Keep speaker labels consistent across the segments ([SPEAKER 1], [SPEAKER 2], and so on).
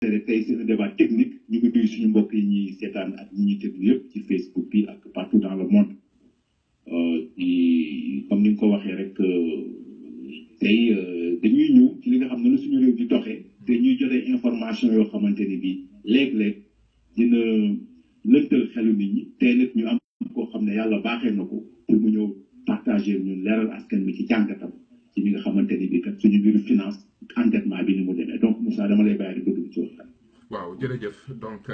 [SPEAKER 1] tey c'est un débat technique ñu ngi nuyu suñu mbokk yi ñuy seetaan ak ñi ñuy déglu yëpp ci Facebook bi ak partout dans le monde comme ni nga ko waxee rek tey dañuy ñëw ci li nga xam ne la suñu réew di doxee te ñuy jotee information yoo xamante ni bii léeg-léeg dina lëntal xelu nit ñi tey nag ñu am koo xam ne yàlla baaxee na ko pour mu ñëw partager ñun leeral askan bi ci jàngatam ci li nga xamante ni bii kat suñu mbiru finance endettement bi ni mu demee donc Moussa dama lay bàyyi di dugg ci waxtaan.
[SPEAKER 2] waaw jërëjëf donc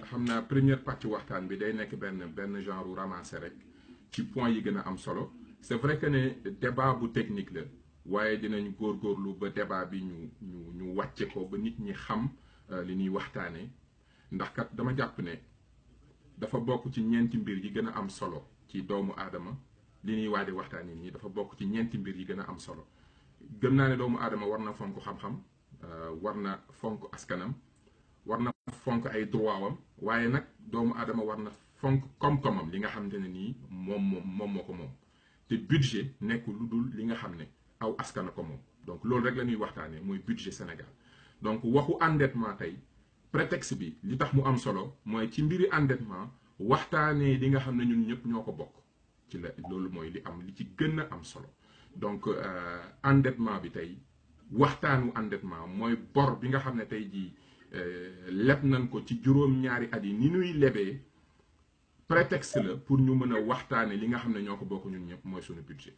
[SPEAKER 2] xam naa première partie waxtaan bi day nekk benn genre ramassé rek ci point yi gën a am solo c'est vrai que ne débat bu technique la waaye dinañ góorgóorlu ba débat bi ñu wàcce ko ba nit ñi xam li ñuy waxtaanee ndax kat dama jàpp ne dafa bokk ci ñeenti mbir yi gën a am solo ci doomu aadama li ñuy waade waxtaanee nii dafa bokk ci ñeenti mbir yi gën a am solo gëm naa ne doomu aadama war na fonk xam-xam war na fonk askanam war na fonk ay droit wam waaye nag doomu aadama war na fonk koom-koomam li nga xamante ne nii moom moo ko moom te budget nekk lu dul li nga xam ne aw askana ko moom donc loolu rek la ñuy waxtaanee mooy budget Sénégal donc waxu endettement tey prétexte bi li tax mu am solo mooy ci mbiri endettement waxtaanee li nga xam ne ñun ñëpp ñoo ko bokk ci la loolu mooy li ci gën a am solo donc endettement bi tey waxtaanu endettement mooy bor bi nga xam ne tey jii leb nañ ko ci juróom-ñaari at yi ni ñuy lebee prétexte la pour ñu mën a waxtaane li nga xam ne ñoo ko bokk ñun ñëpp mooy suñu budget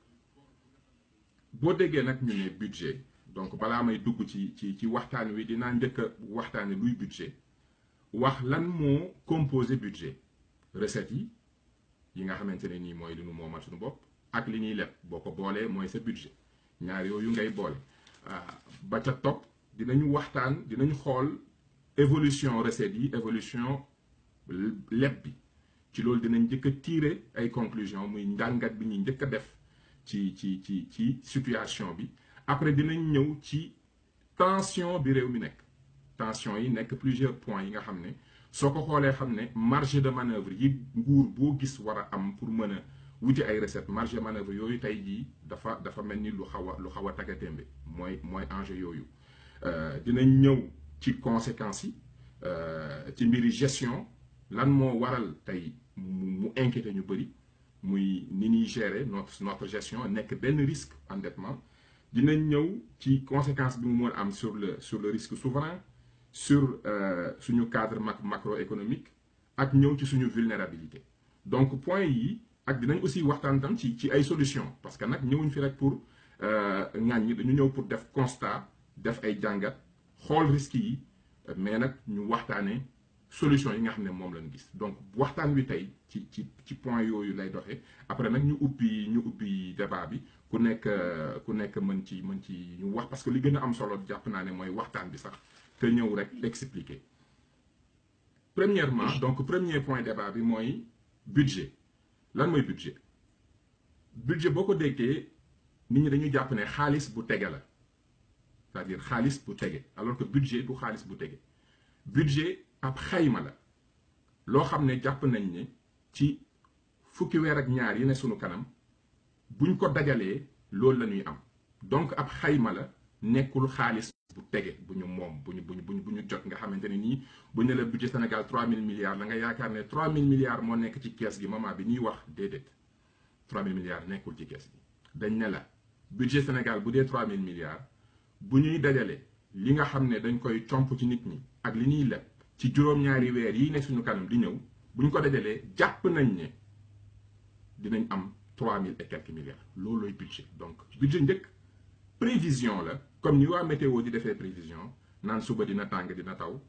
[SPEAKER 2] boo déggee nag ñu ne budget donc balaa may dugg ci waxtaan wi dinaa njëkk a waxtaane luy budget wax lan moo composé budget recettes yi nga xamante ne nii mooy li nu moomal suñu bopp ak li ñuy leb boo ko boolee mooy sa budget ñaar yooyu ngay boole ba ca topp dinañu xool évolution recettes yi évolution leb bi ci loolu dinañ njëkk a tirer ay conclusions muy njàngat bi ñuy njëkk a def ci situation bi après dinañ ñëw ci tension bi réew mi nekk tension yi nekk plusieurs points yi nga xam ne soo ko xoolee xam ne marge de manœuvre yi nguur boo gis war a am pour mën a wuti ay recettes marge de manœuvre yooyu tey jii dafa mel ni lu xaw a tagatémbe mooy enjeu yooyu dinañ ñëw ci conséquences yi ci mbiri gestion lan moo waral tey mu inquiété ñu bëri muy ni ñuy gérer notre gestion nekk benn risque endettement dinañ ñëw ci conséquence bi mu mën am sur le risque souverain sur suñu cadre macroéconomique ak ñëw ci suñu vulnérabilité donc point yi ak dinañ aussi waxtaan tam ci ay solutions parce que nag ñëwuñ fi rek pour ŋàññi dañu ñëw pour def constat def ay jàngat xool risques yi mais nag ñu waxtaanee solution yi nga xam ne moom lañu gis donc waxtaan wi tey ci point yooyu lay doxee après nag ñu ubbi débat bi ku nekk mën ci ñu wax parce que li gën a am solo jàpp naa ne mooy waxtaan bi sax te ñëw rek expliquer premièrement donc premier point débat bi mooy budget lan mooy budget boo ko déggee nit ñi dañuy jàpp ne xaalis bu tege la c'est-à-dire xaalis bu tege alors que budget du xaalis bu tege budget ab xayma la loo xam ne jàpp nañ ne ci fukki weer ak ñaar yi ne sunu kanam buñ ko dajalee loolu la ñuy am donc ab xayma la nekkul xaalis bu tege bu ñu moom bu ñu jot nga xamante ne nii bu ñu ne la budget Sénégal 3000 milliards la nga yaakaar ne 3000 milliards moo nekk ci kees gi moment bi ñuy wax déedéet 3000 milliards nekkul ci kees gi dañ ne la budget Sénégal bu dee 3000 milliards bu ñuy dajale li nga xam ne dañ koy comp ci nit ñi ak li ñuy leb ci juróom-ñaari weer yi ne suñu kanam di ñëw bu ñu ko dajalee jàpp nañ ne dinañ am 3000 et quelques milliards loolooy budget donc budget njëkk prévision la comme ni waa météo di defee prévision naan suba dina tàng dina taw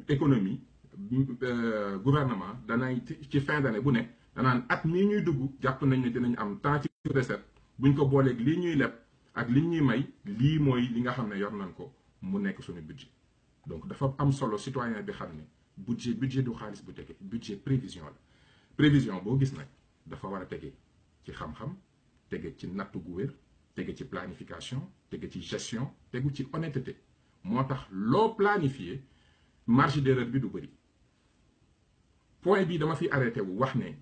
[SPEAKER 2] économie gouvernement danay ci fin d'année bu ne danaan at mii ñuy dugg jàpp nañ ne dinañ am tant ci recette buñ ko booleeg lii ñuy leb ak li ñuy may lii mooy li nga xam ne yor nañ ko mu nekk suñu budget donc dafa am solo citoyen bi xam ne budget du xaalis bu tege budget prévision la prévision boo gis nag dafa war a tege ci xam-xam tege ci nattu gu wér tege ci planification tege ci gestion tegu ci honnêteté moo tax loo planifié marge d'erreur bi du bëri point bi dama fi arrêté wu wax ne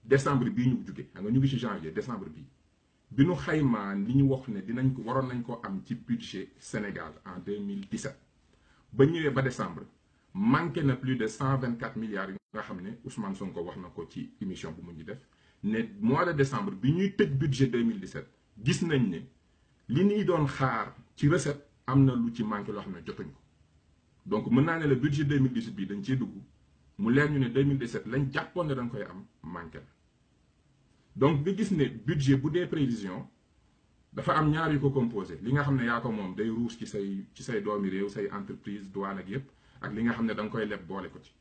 [SPEAKER 2] décembre bii ñu jóge xam nga ñu ngi ci janvier décembre bii bi ñu xaymaa li ñu wax ne waroon nañ ko am ci budget Sénégal en 2017 ba ñëwee ba décembre manqué na plus de 124 milliards yi nga xam ne Ousmane Sonko wax na ko ci émission bu mu ñu def ne mois de décembre bi ñuy tëj budget 2017 gis nañ ne li ñuy doon xaar ci recette am na lu ci manqué loo xam ne jotuñ ko donc mën naa ne le budget 2018 bi dañ cee dugg mu leer ñu ne 2017 lañ jàppoon ne dañ koy am manqué la donc nga gis ne budget bu dee prévision dafa am ñaar yu ko composé li nga xam ne yaa ko moom day ruus ci say doomi réew say entreprise douane ak yépp ak li nga xam ne da nga koy leb boole ko ci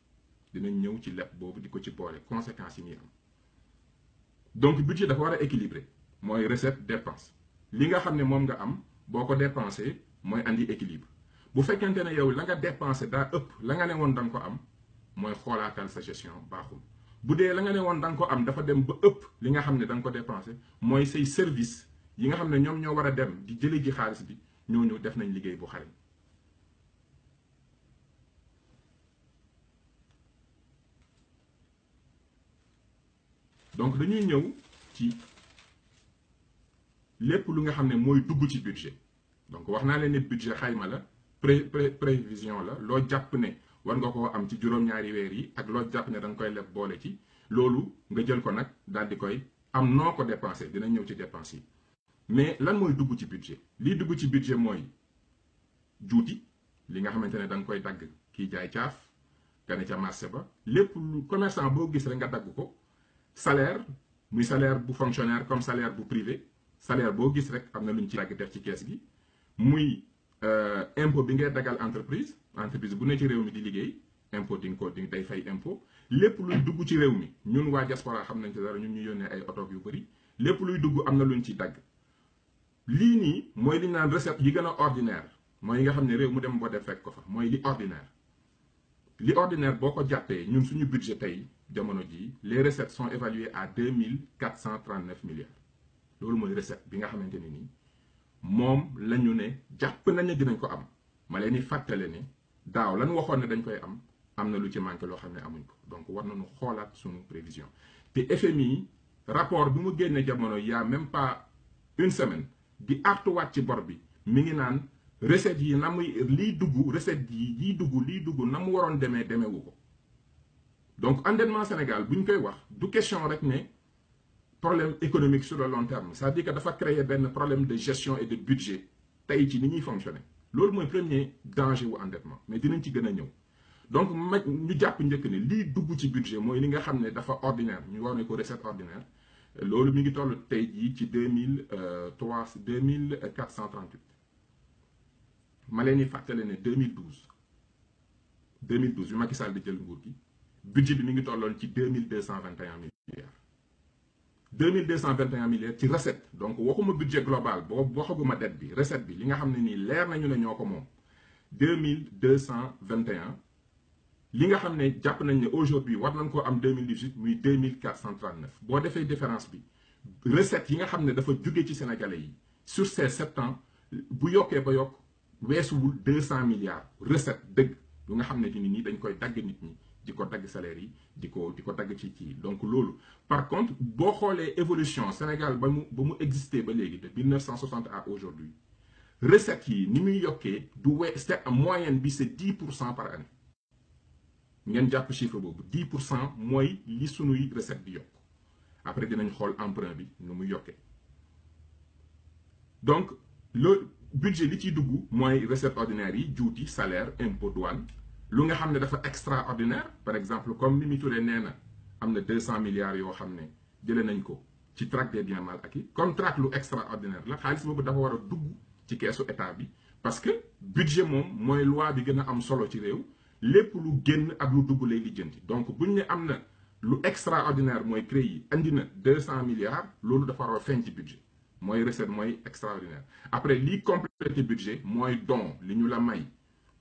[SPEAKER 2] dinañ ñëw ci leb boobu di ko ci boole conséquences yi ñuy am donc budget dafa war a équilibré mooy recette dépense li nga xam ne moom nga am boo ko dépensé mooy andi équilibre bu fekkente ne yow la nga dépensé daa ëpp la nga ne woon da nga ko am mooy xoolaatal sa gestion baaxul bu dee la nga ne woon da nga ko am dafa dem ba ëpp li nga xam ne da nga ko dépensé mooy say service yi nga xam ne ñoom ñoo war a dem di jële ji xaalis bi ñooñu def nañ liggéey bu xarañ donc dañuy ñëw ci lépp lu nga xam ne mooy dugg ci budget donc wax naa leen ne budget xayma la prévision la loo jàpp ne war nga koo am ci juróom-ñaari weer yi ak loo jàpp ne da nga koy leb boole ci loolu nga jël ko nag daal di koy am noo ko dépensé dina ñëw ci dépense yi mais lan mooy dugg ci budget lii dugg ci budget mooy juuti li nga xamante ne da nga koy dagg kii jaay caaf nga ne ca marché ba lépp lu commerçant boo gis rek nga dagg ko salaire muy salaire bu fonctionnaire comme salaire bu privé salaire boo gis rek am na lu ñu ci dagg def ci kees gi muy impôt bi ngay dagal entreprise bu ne ci réew mi di liggéey impôt di nga ko di day fay impôt lépp luy dugg ci réew mi ñun waa diaspora xam nañ ci dara ñun ñu yónnee ay oto yu bëri lépp luy dugg am na lu ñu ci dagg lii nii mooy li ñu naan recette yi gën a ordinaire mooy yi nga xam ne réew mu dem boo def fekk ko fa mooy li ordinaire boo ko jàppee ñun suñu budget tey jamono jii les recettes sont évaluées à 2439 milliards loolu mooy recette bi nga xamante ne nii moom la ñu ne jàpp nañ ne dinañ ko am ma leen di fàttale ne daaw lan waxoon ne dañ koy am na lu ci manqué loo xam ne amuñ ko donc war nañu xoolaat suñu prévision te FMI rapport bi mu génne jamono y a même pas une semaine di artuwaat ci bor bi mi ngi naan recette yi na muy liy dugg recette yi liy dugg na mu waroon demeewu ko donc endettement Sénégal bu ñu koy wax du question rek ne problème économique sur le long terme c'est-à-dire que dafa créer benn problème de gestion et de budget tey ci ni ñuy fonctionner loolu mooy premier danger wu endettement mais dinañ ci gën a ñëw donc ñu jàpp njëkk ne lii dugg ci budget mooy li nga xam ne dafa ordinaire ñu war ne ko recette ordinaire loolu mi ngi toll tey jii ci 2438 ma leen di fàttale ne 2012 bi Macky Sall di jël nguur gi budget bi mi ngi tolloon ci 2221 milliards 2221 milliards ci recette donc waxuma budget global boobu waxaguma dette bi recette bi li nga xam ne nii leer nañu ne ñoo ko moom 2221 li nga xam ne jàpp nañ ne aujourd'hui war nañ koo am 2018 muy 2439 boo defee différence bi recette yi nga xam ne dafa jóge ci sénégalais yi sur ces 7 ans bu yokkee ba yokk weesuwul 200 milliards recette dëgg lu nga xam ne ni nii dañ koy dagg nit ñi di ko dagg salaire yi di ko dagg ci kii donc loolu par contre boo xoolee évolution Sénégal ba mu exister ba léegi de 1960 à aujourd'hui recette yi ni muy yokkee du c'est moyenne bi c'est 10% par année ngeen jàpp chiffre boobu 10% mooy li sunuy recette bi yokk après dinañ xool emprunt bi nu muy yokkee donc le budget li ciy dugg mooy recette ordinaire yi juuti salaire impôt douane lu nga xam ne dafa extraordinaire par exemple comme Mimi Touré nee na am na 200 milliards yoo xam ne jëlee nañ ko ci traque des biens mal acquis comme traque lu extraordinaire la xaalis boobu dafa war a dugg ci keesu état bi parce que budget moom mooy loi bi gën a am solo ci réew lépp lu génn ak lu dugg lay lijjanti donc buñ ne am na lu extraordinaire mooy CREI yi andi na 200 milliards loolu dafa war a feeñ ci budget mooy recette mooy extraordinaire après lii complété budget mooy don li ñu la may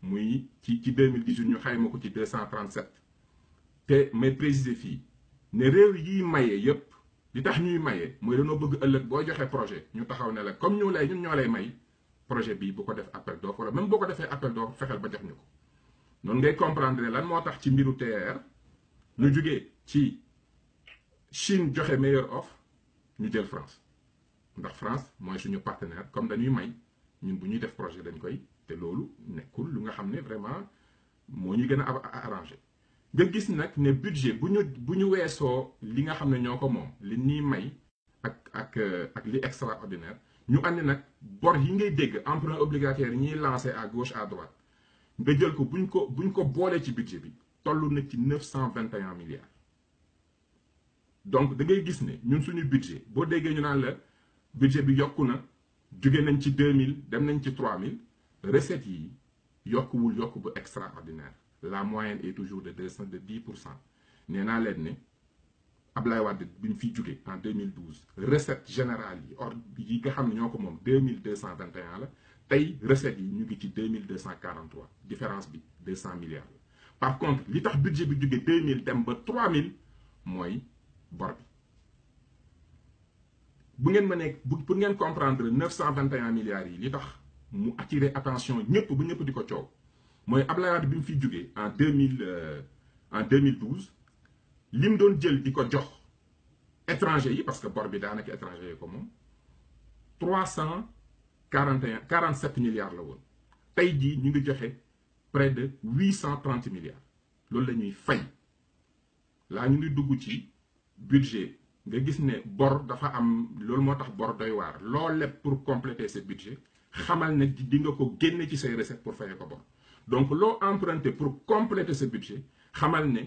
[SPEAKER 2] muy ci 2018 ñu xayma ko ci 237 te may préciser fii ne réew yi maye yépp li tax ñuy maye mooy dañoo bëgg ëllëg boo joxee projet ñu taxaw ne la comme ñun ñoo lay may projet bii bu ko def appel d'offre wala même boo ko defee appel d'offre fexeel ba jox ñu ko noonu ngay comprendre lan moo tax ci mbiru TER ñu jugee ci Chine joxe meilleure offre ñu jël France ndax France mooy suñu partenaire comme dañuy may ñun bu ñuy def projet dañ koy te loolu nekkul lu nga xam ne vraiment moo ñu gën a arrangé nga gis nag ne budget bu ñu weesoo li nga xam ne ñoo ko moom li ñuy may ak li extraordinaire ñu andi nag bor yi ngay dégg emprunt obligataire yi ñuy lancé à gauche à droite nga jël ko buñ ko boolee ci budget bi toll na ci 921 milliards donc da ngay gis ne ñun suñu budget boo déggee ñu naan la budget bi yokku na jóge nañ ci 2000 dem nañ ci 3000 recettes yi yokkuwul yokku bu extraordinaire la moyenne est toujours de 10%. nee naa leen ne Ablaye Wade bi ñu fiy jóge en 2012 recette générale yi nga xam ne ñoo ko moom 2221 la tey recettes yi ñu ngi ci 2243 différence bi 200 milliards la par contre li tax budget bi jóge 2000 dem ba 3000 mooy bor bi bu ngeen mënee pour ngeen comprendre 921 milliards yi li tax mu attirer attention ñëpp ba ñëpp di ko coow mooy Ablaye Wade bi mu fiy jógee en 2012 lim doon jël di ko jox étranger yi parce que bor bi daanaka étranger yi ko moom 347 milliards la woon tey jii ñu ngi joxe près de 830 milliards loolu la ñuy fay laa ñu ngi dugg ci budget nga gis ne bor dafa am loolu moo tax bor doy waar loo leb pour compléter ce budget xamal ne di nga ko génne ci say recette pour fayee ko bor donc loo emprunté pour compléter ce budget xamal ne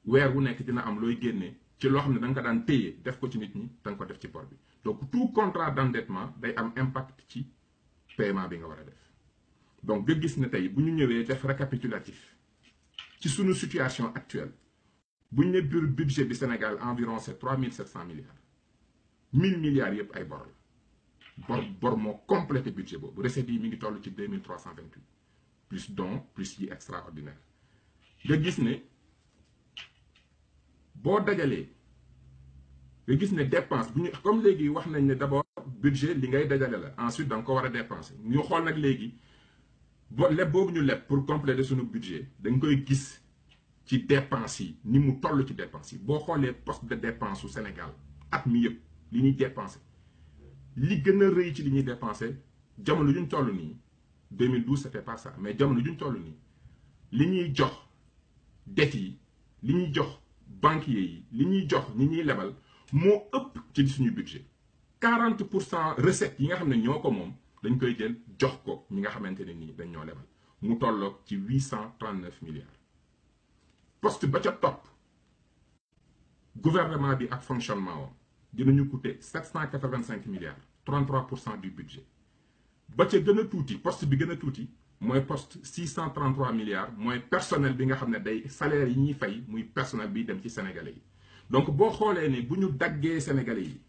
[SPEAKER 2] weer wu nekk dina am looy génne ci loo xam ne da nga ko daan téye def ko ci nit ñi da nga ko def ci bor bi donc tout contrat d'endettement day am impact ci paiement bi nga war a def donc nga gis ne tey bu ñu ñëwee def récapitulatif ci sunu situation actuelle bu ñu ne budget bi Sénégal environ c'est 3700 milliards 1000 milliards yëpp ay bor la bor moo complété budget boobu recette yi mi ngi toll ci 2328 plus don plus yi extraordinaire nga gis ne boo dajalee nga gis ne dépense bu ñu comme léegi wax nañ ne d'abord budget li ngay dajale la ensuite da nga ko war a dépenser ñu xool nag léegi leb boobu ñu leb pour compléter suñu budget da nga koy gis ci dépense yi ni mu toll ci dépense yi boo xoolee poste de dépense su Sénégal at mi yëpp li ñuy dépenser li gën a rëy ci li ñuy dépenser jamono juñ toll nii 2012 c'était pas ça mais jamono juñ toll nii li ñuy jox dettes yi li ñuy jox banquiers yi li ñuy jox ñi ñuy lebal moo ëpp ci suñu budget 40% recettes yi nga xam ne ñoo ko moom dañ koy jël jox ko ñi nga xamante ne nii dañ ñoo lebal mu tolloog ci 839 milliards poste ba ca topp gouvernement bi ak fonctionnement wam dinañu coûter 785 milliards 33% du budget ba ca gën a tuuti poste bi gën a tuuti mooy poste 633 milliards mooy personnel bi nga xam ne day salaire yi ñuy fay muy personnel bi dem ci sénégalais yi donc boo xoolee ne bu ñu daggee sénégalais yi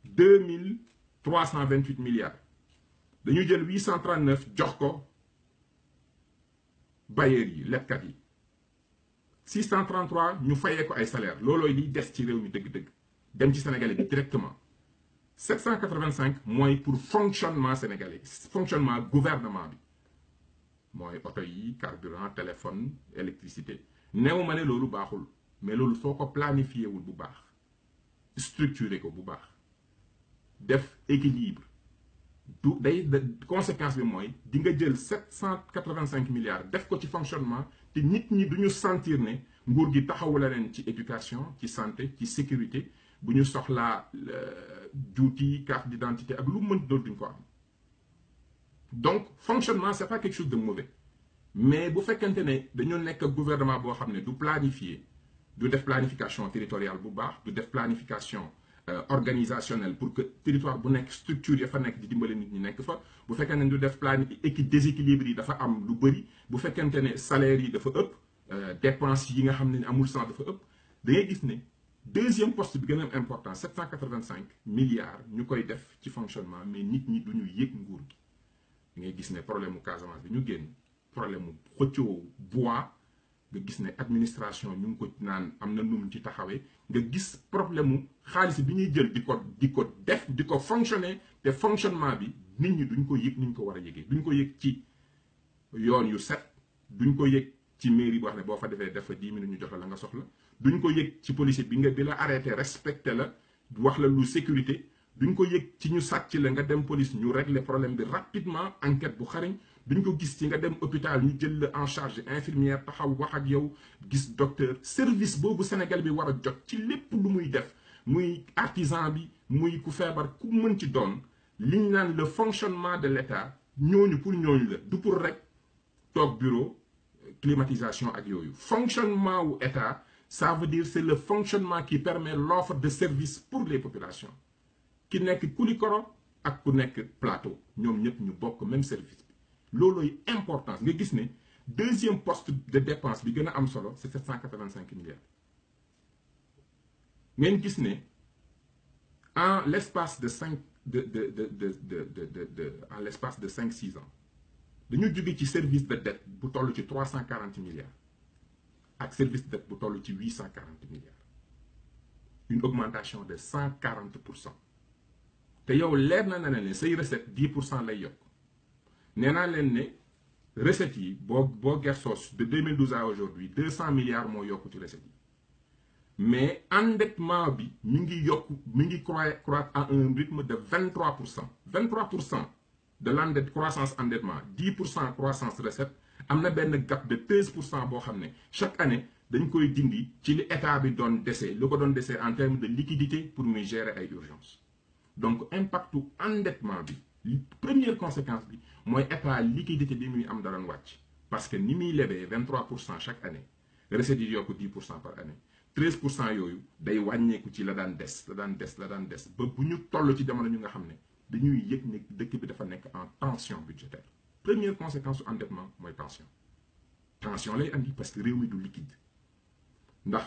[SPEAKER 2] 2328 milliards dañu jël 839 jox ko bailleurs yi lebkat yi 633 ñu fayee ko ay salaire loolooy liy des ci réew mi dëgg-dëgg dem ci sénégalais bi directement 785 mooy pour fonctionnement sénégalais fonctionnement gouvernement bi mooy oto yi carburant téléphone électricité néew ma ne loolu baaxul mais loolu soo ko planifié wul bu baax structuré ko bu baax def équilibre du day conséquence bi mooy di nga jël 785 milliards def ko ci fonctionnement te nit ñi duñu sentir ne nguur gi taxawu la leen ci éducation ci santé ci sécurité bu ñu soxlaa juuti carte d'identité ak lu mën doon duñ ko am donc fonctionnement c'est pas quelque chose de mauvais mais bu fekkente ne dañoo nekk gouvernement boo xam ne du planifier du def planification territoriale bu baax du def planification organisationnelle pour que territoire bu nekk structure ya fa nekk di dimbale nit ñi nekk fa bu fekkente ne du def déséquilibre yi dafa am lu bëri bu fekkente ne salaire yi dafa ëpp dépenses yi nga xam ne amul sens dafa ëpp da ngay gis ne deuxième poste bi gën a important 785 milliards ñu koy def ci fonctionnement mais nit ñi duñu yëg nguur gi da ngay gis ne problème mu Casamance bi ñu génn problème mu xëccoo bois nga gis ne administration ñu ngi ko naan am na num ci taxawee nga gis problème mu xaalis bi ñuy jël di ko def di ko fonctionner te fonctionnement bi nit ñi duñ ko yëg ni ñu ko war a yëgee duñ ko yëg ci yoon yu set duñ ko yëg ci mairie boo xam ne boo fa defee def fa 10 minutes ñu jox la nga soxla duñ ko yëg ci policier bi la arrêté respecté la wax la lu sécurité duñ ko yëg ci ñu sàcc la nga dem police ñu régler problème bi rapidement enquête bu xariñ duñ ko gis ci nga dem hôpital ñu jël la en charge infirmière taxaw wax ak yow gis docteur service boobu Sénégal bi war a jot ci lépp lu muy def muy artisan bi muy ku feebar ku mën ci doon liñ naan le fonctionnement de l'État ñooñu pour ñooñu la du pour rek toog bureau climatisation ak yooyu fonctionnement wu État ça veut dire c'est le fonctionnement qui permet l'offre de services pour les populations ki nekk Koulikoro ak ku nekk plateau ñoom ñëpp ñu bokk même service bi loolooy importance nga gis ne deuxième poste de dépense bi gën a am solo c'est 785 milliards ngeen gis ne en l'espace de en l'espace de 5-6 ans dañu jóge ci service de dette bu toll ci 340 milliards ak service de dette bu toll ci 840 milliards une augmentation de 140%. te yow leer na ne say recette 10% lay yokk nee naa leen ne recettes yi boo gersoos de 2012 à aujourd'hui 200 milliards moo yokk ci recettes yi mais endettement bi mi ngi croître à un rythme de 23%. 23% de croissance endettement 10% croissance recette am na benn gap de 13% boo xam ne chaque année dañ koy dindi ci li état bi doon dese lu ko doon dese en termes de liquidité pour muy gérer ay urgences. donc impactu endettement bi première conséquence bi mooy état liquidité bi muy am daroon wàcc parce que ni muy lebee 23% chaque année recettes yi yokk 10% par année 13% yooyu day wàññeeku ci la daan des ba bu ñu toll ci jamono ñu nga xam ne dañuy yëg ne dëkk bi dafa nekk en tension budgétaire première conséquence su endettement mooy tension lay andi parce que réew mi du liquide ndax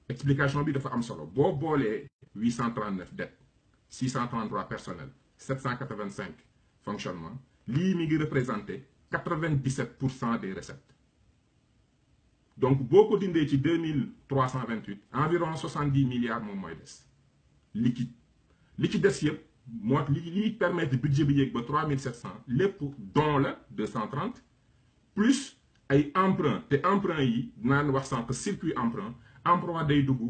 [SPEAKER 2] explication bi dafa am solo boo boolee 839 dette 633 personnel 785 fonctionnement lii mi ngi représenté 97% des recettes donc boo ko dindee ci 2328 environ 70 milliards moom mooy des liquide li ci des yëpp moo li permettre budget bi yéeg ba 3700 lépp don la 230 plus ay emprunt te emprunt yi naan wax sànq circuit emprunt day dugg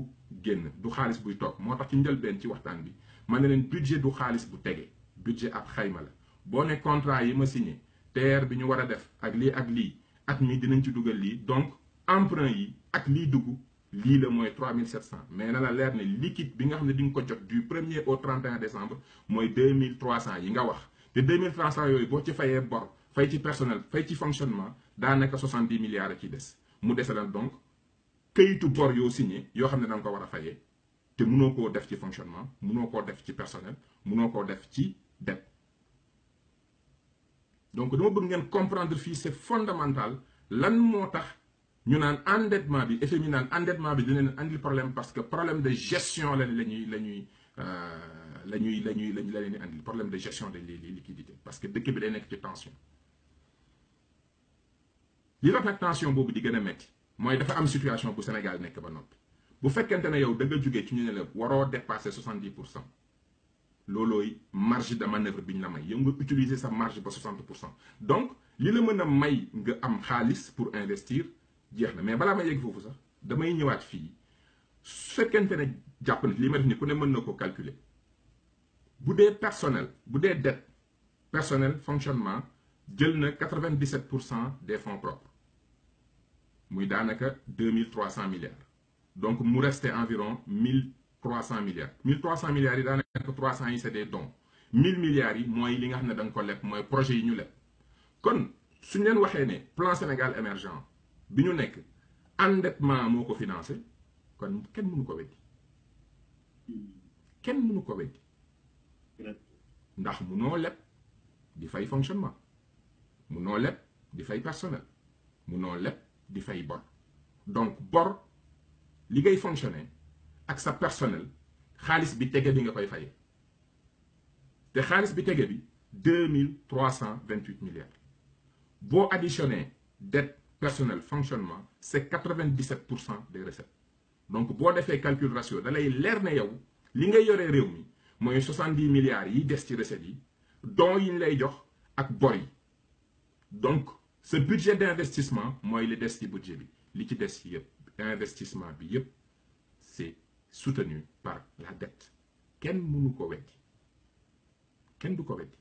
[SPEAKER 2] génn du xaalis buy toog moo tax ci njëlbeen ci waxtaan bi ma ne leen budget du xaalis bu tege budget ab xayma la boo ne contrat yi ma signé TER bi ñu war a def ak lii at mi dinañ ci dugal lii donc emprunt yi ak lii dugg lii la mooy 3700 mais na la leer ne liquide bi nga xam ne di nga ko jot du 1er au 31 décembre mooy 2300 yi nga wax te 2300 yooyu boo ci fayee bor fay ci personnel fay ci fonctionnement daanaka 70 milliards a ci des mu dese la donc këyitu bor yoo signé yoo xam ne da nga ko war a fayee te mënoo koo def ci fonctionnement mënoo koo def ci personnel mënoo koo def ci dette donc dama bëgg ngeen comprendre fii c'est fondamental lan moo tax ñu naan endettement bi FMI naan endettement bi dina leen andil problème parce que problème de gestion la leen di andil problème de gestion des liquidités parce que dëkk bi day nekk ci tension li tax nag tension boobu di gën a metti mooy dafa am situation bu Sénégal nekk ba noppi bu fekkente ne yow da nga jógee ci ñu ne la waroo dépasser 70% loolooy marge de manœuvre bi ñu la may yow nga utiliser sa marge ba 60% donc li la mën a may nga am xaalis pour investir jeex na mais balaa ma yegg foofu sax damay ñëwaat fii su fekkente ne jàpp na li ma def ni ku ne mën na ko calculer bu dee personnel bu dee dette personnel fonctionnement jël na 97% des fonds propres muy daanaka 2300 milliards donc mu restait environ 1300 milliards 1300 milliards yi daanaka 300 yi c'est des dons 1000 milliards yi mooy li nga xam ne da nga ko leb mooy projet yi ñu leb kon suñ leen waxee ne plan Sénégal émergent bi ñu nekk endettement moo ko financé kon kenn mënu ko weddi ndax munoo leb di fay fonctionnement munoo leb di fay personnel munoo leb di fay bor donc bor li ngay fonctionner ak sa personnel xaalis bi tege bi nga koy fayee te xaalis bi tege bi 2328 milliards boo additionné dette personnel fonctionnement c'est 97% des recettes donc boo defee calcul ratio da lay leer ne yow li ngay yoree réew mi mooy 70 milliards yi des ci recettes yi dons yi ñu lay jox ak bor yi donc ce budget d'investissement mooy li des ci budget bi li ci des yëpp investissement bi yëpp c'est soutenu par la dette kenn mënu ko weddi kenn du ko weddi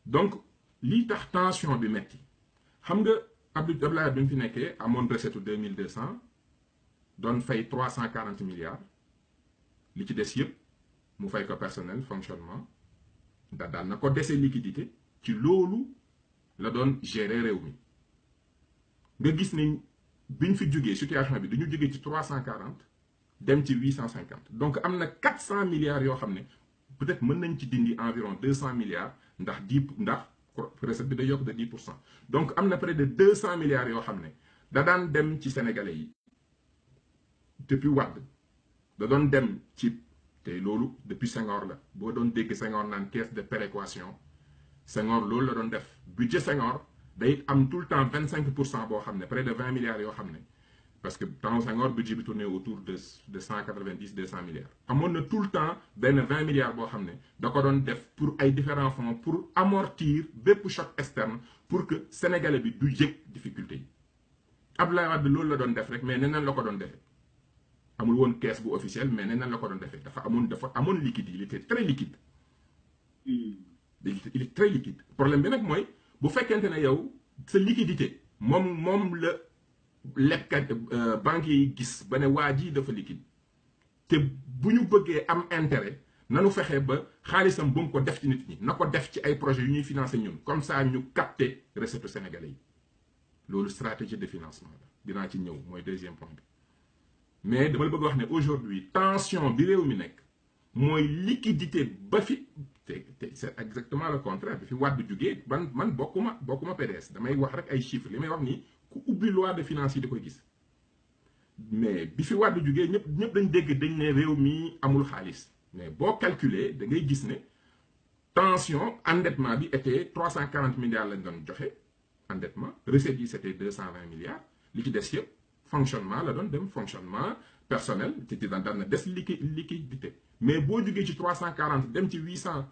[SPEAKER 2] donc lii tax tension bi metti xam nga Abdoulaye bi mu fi nekkee amoon recette 2200 doon fay 340 milliards li ci des yëpp mu fay ko personnel fonctionnement daan na ko dese liquidité ci loolu la doon gérer réew mi nga gis ne biñ fi jógee situation bi dañu jógee ci 340 dem ci 850 donc am na 400 milliards yoo xam ne peut-être mën nañ ci dindi environ 200 milliards ndax recette bi day yokk de 10%. Donc am na près de 200 milliards yoo xam ne da daan dem ci sénégalais yi depuis Wade da doon dem ci te loolu depuis Senghor la boo doon dégg Senghor naan caisse de péréquation Senghor loolu la doon def budget Senghor day am tout le temps 25% boo xam ne près de 20 milliards yoo xam ne parce que temps Senghor budget bi tourné autour de 190-200 milliards. amoon na tout le temps benn 20 milliards boo xam ne da ko doon def pour ay différents fonds pour amortir bépp choc externe pour que sénégalais bi du yëg difficulté yi Abdoulaye Wade loolu la doon def rek mais neneen la ko doon defee amul woon caisse bu officielle mais neneen la ko doon defee dafa amoon liquide il était très liquide. Il est très liquide problème bi nag mooy bu fekkente ne yow sa liquidité moom la lebkat banque yi gis ba ne waa ji dafa liquide te bu ñu bëggee am intérêt nanu fexe ba xaalisam bu mu ko def ci nit ñi na ko def ci ay projets yu ñuy financer ñun comme ça ñu capter recette sénégalais yi loolu stratégie de financement la dinaa ci ñëw mooy deuxième point bi mais dama la bëgg wax ne aujourd'hui tension bi réew mi nekk mooy liquidité ba fi te c'est exactement le contraire bi fi Wade jógee man bokkuma PDS damay wax rek ay chiffres li may wax nii ku ubbi loi de finances yi da koy gis mais bi fi Wade jógee ñëpp dañ dégg dañ ne réew mi amul xaalis mais boo calculer da ngay gis ne tension endettement bi était 340 milliards lañ doon joxe endettement recette yi c'était 220 milliards li ci des yëpp fonctionnement la doon dem fonctionnement personnel te daan na des liquidité mais boo jógee ci 340 dem ci 800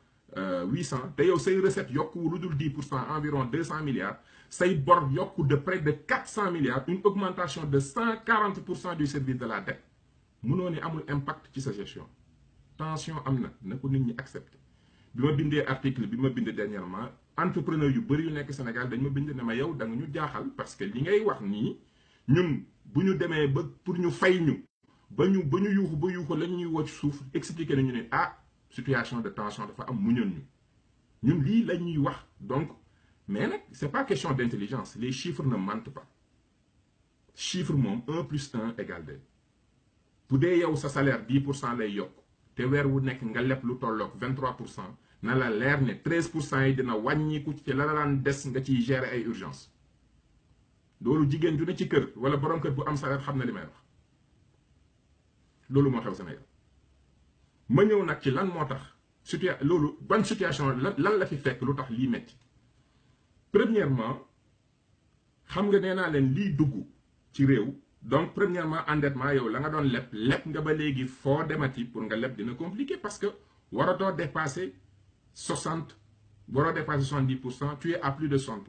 [SPEAKER 2] te yow say recette yokku lu dul 10% environ 200 milliards say bor yokku de près de 400 milliards une augmentation de 140% du service de la dette mënoo ne amul impact ci sa gestion tension am na ko nit ñi accepté bi ma bindee article bi ma bind dernièrement entrepreneur yu bëri yu nekk Sénégal dañ ma bind ne ma yow da nga ñu jaaxal parce que li ngay wax nii ñun bu ñu demee ba pour ñu fay ñu ba ñu yuuxu la ñuy wocc suuf expliquer nañu ne situation de tension dafa am muñoon ñun lii la ñuy wax donc mais nag c'est pas question d'intelligence les chiffres ne mentent pas chiffre moom 1 + 1 = 2 bu dee yow sa salaire 10% lay yokk te weer wu nekk nga leb lu tolloog 23% na la leer ne 13% yi dina wàññiku ci la daan des nga ciy gérer ay urgence loolu jigéen ju ne ci kër wala borom kër bu am salaire xam na li may wax loolu moo xew Sénégal ma ñëw nag ci lan moo tax loolu ban situation lan la fi fekk lu tax lii metti premièrement xam nga nee naa leen lii dugg ci réew donc premièrement endettement yow la nga doon leb nga ba léegi foo demati pour nga leb dina compliqué parce que waratoo dépasser 70% tu es à plus de 60%.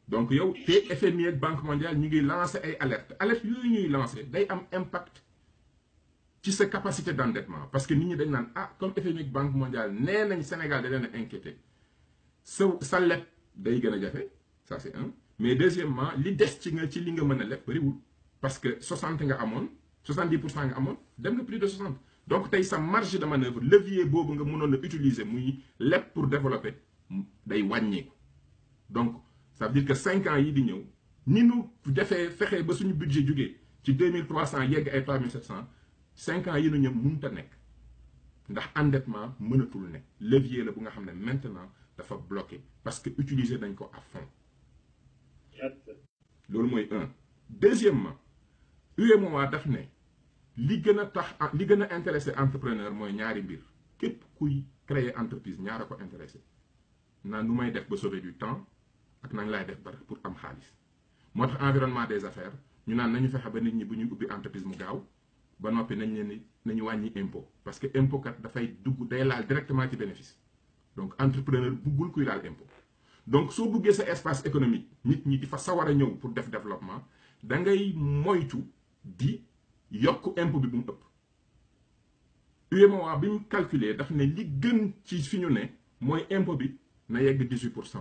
[SPEAKER 2] donc yow te FMI ak Banque mondiale ñu ngi lancé ay alerte yooyu ñuy lancé day am impact ci sa capacité d'endettement parce que nit ñi dañ naan comme FMI ak Banque mondiale nee nañ Sénégal da leen a inquiété sa leb day gën a jafe ça c'est un mais deuxièmement li des ci li nga mën a leb bariwul parce que 70% nga amoon dem nga plus de 60 donc tey sa marge de manœuvre levier boobu nga mënoon a utiliser muy leb pour développer day wàññeeku donc ça veut dire que 5 ans yi di ñëw ni nu fexee ba suñu budget jógee ci 2300 yegg ay 3700 5 ans yi nu ñëw mënut a nekk ndax endettement mënatul nekk levier la bu nga xam ne maintenant dafa bloqué parce que utiliser nañ ko à fond loolu mooy un deuxièmement UEMOA daf ne li gën a intéressé entrepreneur mooy ñaari mbir képp kuy créer entreprise ñaara ko intéressé naa nu may def ba sauver du temps ak nañ laay def ba pour am xaalis moo tax environnement des affaires ñu naan nañu fexe ba nit ñi bu ñuy ubbi entreprise mu gaaw ba noppi nañu wàññi impôt parce que impôt kat dafay dugg day laal directement ci bénéfice donc entrepreneur buggul kuy laal impôt donc soo buggee sa espace économique nit ñi di fa sawar a ñëw pour def développement da ngay moytu di yokk impôt bi bu mu ëpp UEMOA bi mu calculer daf ne li gën ci fi ñu ne mooy impôt bi na yegg 18%.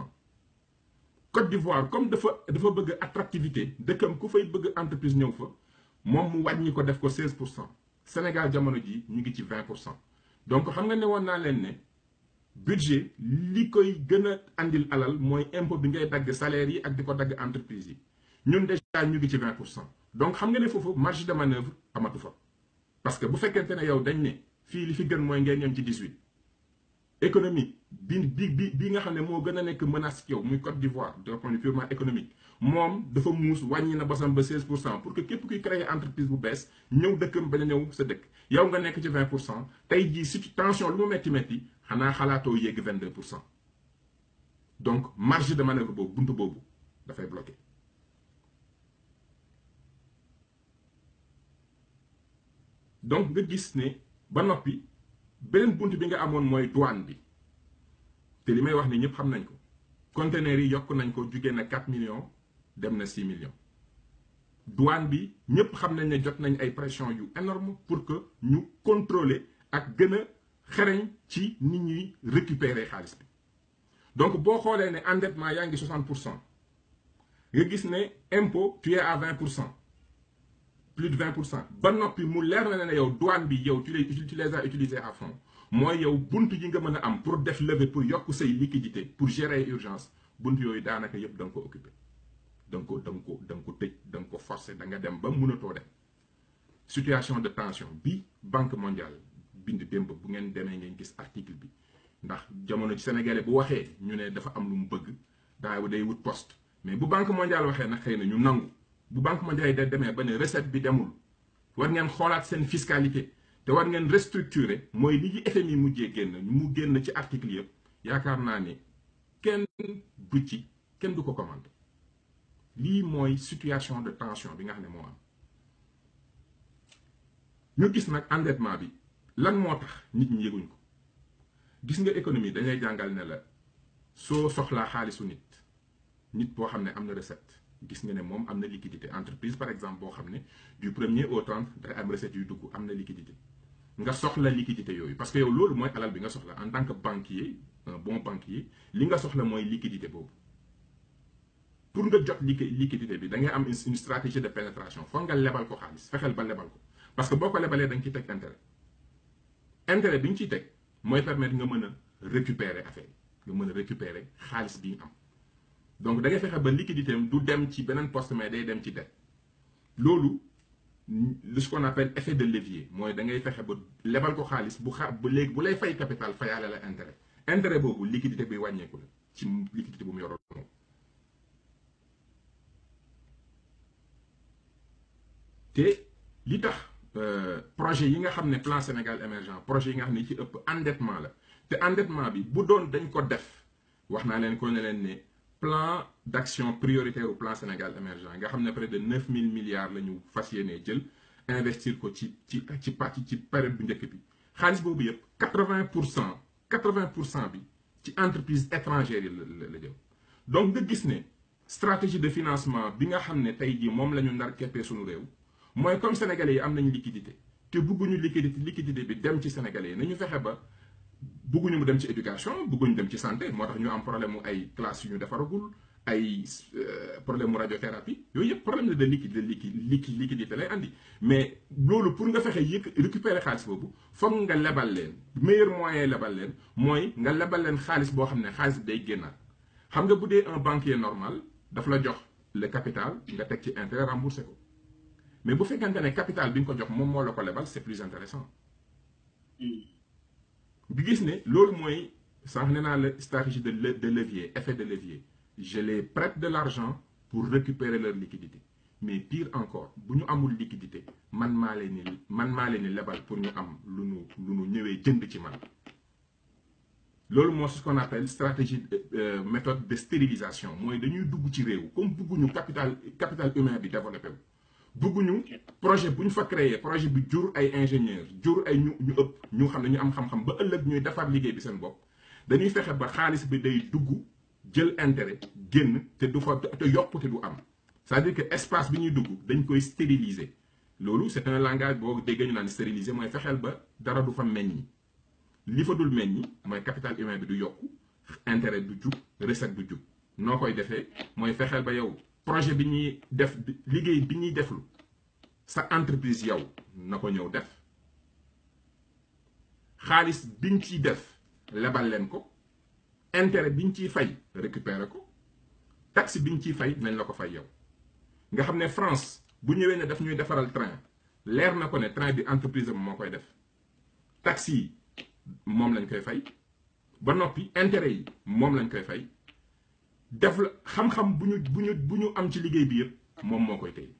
[SPEAKER 2] Côte d'Ivoire comme dafa bëgg attractivité dëkkam ku fay bëgg entreprise ñëw fa moom mu wàññi ko def ko 16%. Sénégal jamono ji ñu ngi ci 20%. Donc xam nga ne woon naa leen ne budget li koy gën a andil alal mooy impôt bi ngay dagg salaire yi ak di ko dagg entreprise yi ñun déjà ñu ngi ci 20%. Donc xam nga ne foofu marge de manœuvre amatu fa parce que bu fekkente ne yow dañ ne fii li fi gën mooy ngeen yem ci 18. Économie bi nga xam ne moo gën a nekk menace ci yow muy Côte d'Ivoire d'un point de vue purement économique moom dafa muus wàññi na basam ba 16% pour que képp kuy créer entreprise bu bees ñëw dëkkam bañ a ñëw sa dëkk yow nga nekk ci 20% tey jii si tension lu mu metti xanaa xalaatoo yegg 22%. Donc marge de manœuvre boobu buntu boobu dafay bloqué. Donc nga gis ne ba noppi beneen buntu bi nga amoon mooy douane bi te li may wax ni ñëpp xam nañ ko conteneurs yi yokk nañ ko jugee na 4 millions dem na 6 millions. Douane bi ñëpp xam nañ ne jot nañ ay pression yu énorme pour que ñu contrôler ak gën a xereñ ci nit ñuy récupérer xaalis bi. Donc boo xoolee ne endettement yaa ngi 60% nga gis ne impôt tu es à 20%. Plus de 20%. ba noppi mu leer na ne yow douane bi yow tu les as utilisés à fond mooy yow buntu yi nga mën a am pour def lever pour yokk say liquidité pour gérer urgence buntu yooyu daanaka yëpp da nga ko occupé da nga ko tëj da nga ko forcé da nga dem ba mënatoo dem. Situation de tension bi Banque mondiale bind démb bu ngeen demee ngeen gis article bi ndax jamono ci sénégalais bu waxee ñu ne dafa am lu mu bëgg day wut poste mais bu Banque mondiale waxee nag xëy na ñu nangu. Bu Banque mondiale da demee ba ne recette bi demul war ngeen xoolaat seen fiscalité te war ngeen restructurer mooy li ci FMI mujjee génn mu génn ci article yëpp yaakaar naa ne kenn du ko commandé. Lii mooy situation de tension bi nga xam ne moo am ñu gis nag endettement bi lan moo tax nit ñi yëguñ ko gis nga économie dañuy jàngal ne la soo soxlaa xaalisu nit boo xam ne am na recette. Gis nga ne moom am na liquidité entreprise par exemple boo xam ne du 1er au 30 day am recette yu dugg am na liquidité nga soxla liquidité yooyu parce que yow loolu mooy alal bi nga soxla en tant que banquier un bon banquier li nga soxla mooy liquidité boobu pour nga jot liquidité bi da ngay am une stratégie de pénétration foog nga lebal ko xaalis fexeel ba lebal ko parce que boo ko lebalee da nga ciy teg intérêt bi nga ciy teg mooy permettre nga mën a récupérer affaire nga mën a récupérer xaalis bi nga am. Donc da ngay fexe ba liquidité du dem ci beneen poste mais day dem ci dette loolu ce qu'on appelle effet de levier mooy da ngay fexe ba lebal ko xaalis ba léegi bu lay fay capital fayaale la intérêt boobu liquidité bi wàññeeku la ci liquidité bu mu yoroon moom. te li tax projet yi nga xam ne plan Sénégal émergent projet yi nga xam ne ci ëpp endettement la te endettement bi bu doon dañ ko def wax naa leen ko ne leen ne. Plan d'action prioritaire au plan Sénégal émergent nga xam ne près de 9000 milliards la ñu fas yéenee jël investir ko ci période bu njëkk bi xaalis boobu yëpp 80% bi ci entreprise étrangère yi la jëm. Donc nga gis ne stratégie de financement bi nga xam ne tey jii moom la ñu ndar keppee suñu réew mooy comme sénégalais yi am nañu liquidité te bëgguñu liquidité bi dem ci sénégalais yi nañu fexe ba. Bëgguñu mu dem ci éducation bëgguñu dem ci santé moo tax ñu am problème mu ay classes yu ñu defaragul ay problème mu radiothérapie yooyu yëpp problème de liquidité lay andi mais loolu pour nga fexe récupérer xaalis boobu foog nga lebal leen meilleur moyen lebal leen mooy nga lebal leen xaalis boo xam ne xaalis bi day génnaat xam nga bu dee un banquier normal daf la jox le capital nga teg ci intérêt remboursé ko mais bu fekkente ne capital bi nga ko jox moom moo la ko lebal c'est plus intéressant bi gis ne loolu mooy sànq nee naa la stratégie de levier effet de levier je les prête de l'argent pour récupérer leur liquidité mais pire encore bu ñu amul liquidité man maa leen ni lebal pour ñu am lu nu ñëwee jënd ci man loolu moo ce qu'on appelle stratégie méthode de stérilisation mooy dañuy dugg ci réew comme bëgguñu capital humain bi développé wu bëgguñu projet bu ñu fa créé projet bi jur ay ingénieurs jur ay ñu ëpp ñu xam ne ñu am xam-xam ba ëllëg ñuy defar liggéey bi seen bopp dañuy fexe ba xaalis bi day dugg jël intérêt génn te du fa te yokkute du am c'est-à-dire que espace bi ñuy dugg dañ koy stériliser loolu c'est un langage boo déggee ñu naan stériliser mooy fexeel ba dara du fa meññi li fa dul meññi mooy capital humain bi du yokku intérêt du jub recette du jub noo koy defee mooy fexeel ba yow projet bi ñuy def liggéey bi ñuy deflu sa entreprise yow na ko ñëw def xaalis biñ ciy def lebal leen ko intérêt biñ ciy fay récupérer ko taxe biñ ciy fay nañ la ko fay yow nga xam ne France bu ñëwee ne daf ñuy defaral train leer na ko ne train bi entreprise am moo koy def taxe yi moom lañ koy fay ba noppi intérêt yi moom lañ koy fay def la xam-xam bu ñu am ci liggéey bi yëpp moom moo koy téye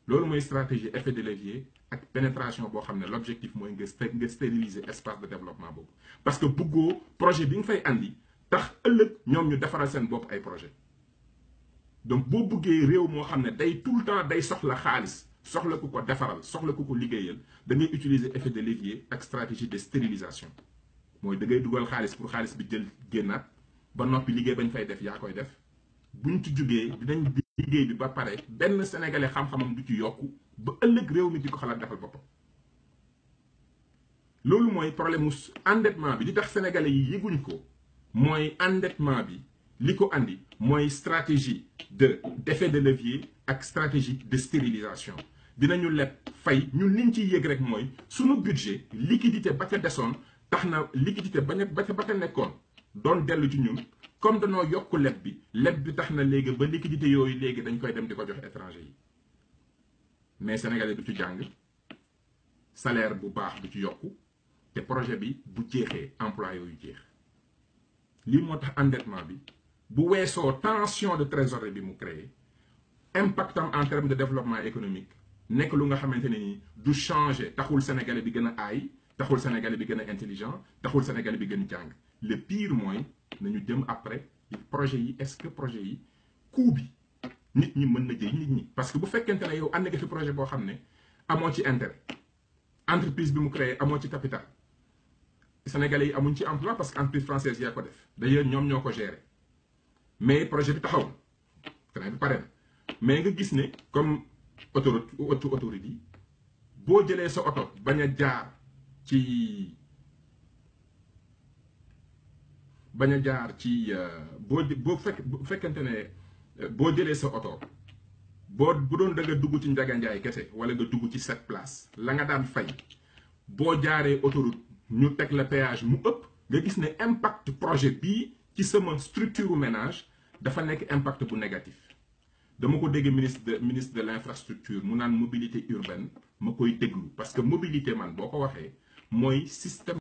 [SPEAKER 2] loolu mooy stratégie effet de levier ak pénétration boo xam ne l'objectif mooy nga stériliser espace de développement boobu parce que bëggoo projet bi nga fay andi tax ëllëg ñoom ñu defaral seen bopp ay projet donc boo bëggee réew moo xam ne day tout le temps day soxla xaalis soxla ku ko defaral soxla ku ko liggéeyal da ngay utiliser effet de levier ak stratégie de stérilisation mooy da ngay dugal xaalis pour xaalis bi jël génnaat ba noppi liggéey bañ fay def yaa koy def buñ ci jugee dinañ liggéey bi ba pare benn sénégalais xam-xamam du ci yokku ba ëllëg réew mi di ko xalaat defal boppam loolu mooy problème mu endettement bi li tax sénégalais yi yëguñ ko mooy endettement bi li ko andi mooy stratégie d'effet de levier ak stratégie de stérilisation dinañu leb fay ñun liñ ciy yëg rek mooy suñu budget liquidité ba ca desoon tax na liquidité ba ca nekkoon doon dellu ci ñun comme danoo yokk leb bi tax na léegi ba liquidité yooyu léegi dañ koy dem di ko jox étranger yi mais sénégalais du ci jàng salaire bu baax du ci yokku te projet bi bu jeexee emploi yooyu jeex lii moo tax endettement bi bu weesoo tension de trésorerie bi mu créé impactam en termes de développement économique nekk lu nga xamante ne ni du changer taxul sénégalais bi gën a aay taxul sénégalais bi gën a intelligent taxul sénégalais bi gën a jàng le pire mooy nañu dem après projet yi est-ce que projet yi coût bi nit ñi mën na jëy nit ñi parce que bu fekkente ne yow ànd nga fi projet boo xam ne amoo ci intérêt entreprise bi mu créé amoo ci capital sénégalais yi amuñ ci emploi parce que entreprise française yaa ko def d'ailleurs ñoom ñoo ko gérer mais projet bi taxaw train bi pare na mais nga gis ne comme autoroute yi boo jëlee sa oto bañ a jaar ci bu fekkente ne boo jëlee sa oto bu doon da nga dugg ci Ndiaga Ndiaye kese wala nga dugg ci 7 places la nga daan fay boo jaaree autoroute ñu teg la péage mu ëpp nga gis ne impact projet bii ci sama structure ménage dafa nekk impact bu négatif dama ko dégg ministre de l'infrastructure mu naan mobilité urbaine ma koy déglu parce que mobilité man boo ko waxee mooy système